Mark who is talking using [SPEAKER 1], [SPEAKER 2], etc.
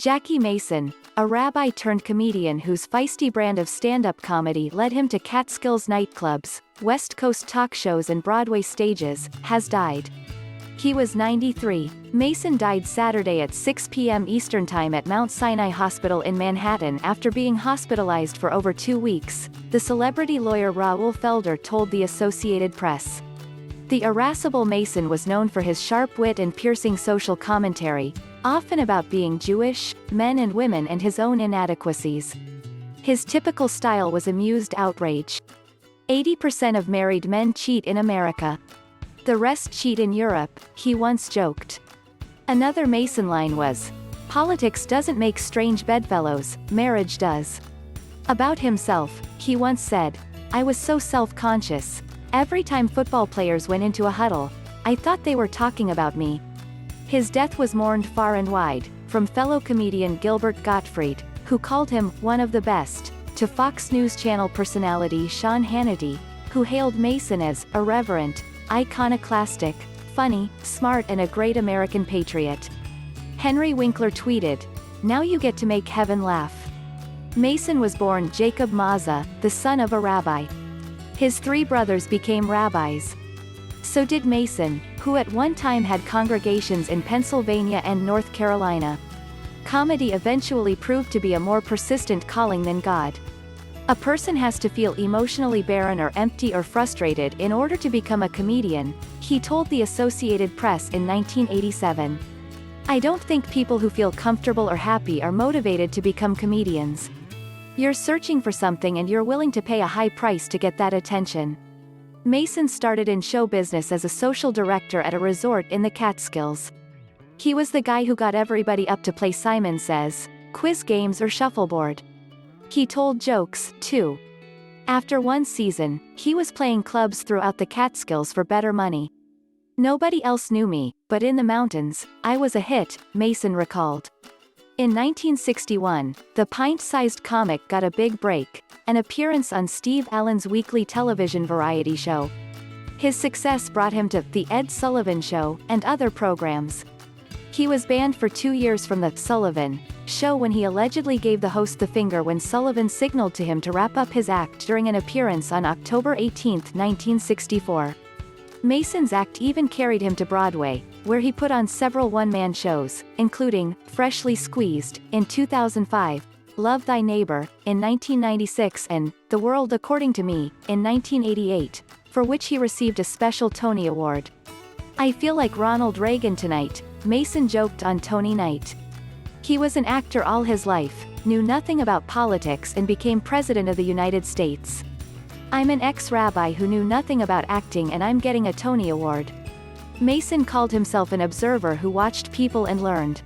[SPEAKER 1] Jackie Mason, a rabbi-turned-comedian whose feisty brand of stand-up comedy led him to Catskills nightclubs, West Coast talk shows and Broadway stages, has died. He was 93. Mason died Saturday at 6 p.m. Eastern Time at Mount Sinai Hospital in Manhattan after being hospitalized for over 2 weeks, the celebrity lawyer Raoul Felder told the Associated Press. The irascible Mason was known for his sharp wit and piercing social commentary, often about being Jewish, men and women and his own inadequacies. His typical style was amused outrage. 80% of married men cheat in America. The rest cheat in Europe, he once joked. Another Mason line was, "Politics doesn't make strange bedfellows, marriage does." About himself, he once said, "I was so self-conscious. Every time football players went into a huddle, I thought they were talking about me." His death was mourned far and wide, from fellow comedian Gilbert Gottfried, who called him one of the best, to Fox News Channel personality Sean Hannity, who hailed Mason as irreverent, iconoclastic, funny, smart and a great American patriot. Henry Winkler tweeted, "Now you get to make heaven laugh." Mason was born Jacob Maza, the son of a rabbi. His 3 brothers became rabbis. So did Mason, who at one time had congregations in Pennsylvania and North Carolina. Comedy eventually proved to be a more persistent calling than God. A person has to feel emotionally barren or empty or frustrated in order to become a comedian, he told the Associated Press in 1987. "I don't think people who feel comfortable or happy are motivated to become comedians. You're searching for something and you're willing to pay a high price to get that attention." Mason started in show business as a social director at a resort in the Catskills. He was the guy who got everybody up to play Simon Says, quiz games or shuffleboard. He told jokes, too. After one season, he was playing clubs throughout the Catskills for better money. "Nobody else knew me, but in the mountains, I was a hit," Mason recalled. In 1961, the pint-sized comic got a big break, an appearance on Steve Allen's weekly television variety show. His success brought him to The Ed Sullivan Show and other programs. He was banned for 2 years from The Sullivan Show when he allegedly gave the host the finger when Sullivan signaled to him to wrap up his act during an appearance on October 18, 1964. Mason's act even carried him to Broadway, where he put on several one-man shows, including Freshly Squeezed in 2005, Love Thy Neighbor in 1996 and The World According to Me in 1988, for which he received a special Tony Award. "I feel like Ronald Reagan tonight," Mason joked on Tony Night. He was an actor all his life, knew nothing about politics and became President of the United States. "I'm an ex-rabbi who knew nothing about acting and I'm getting a Tony Award." Mason called himself an observer who watched people and learned.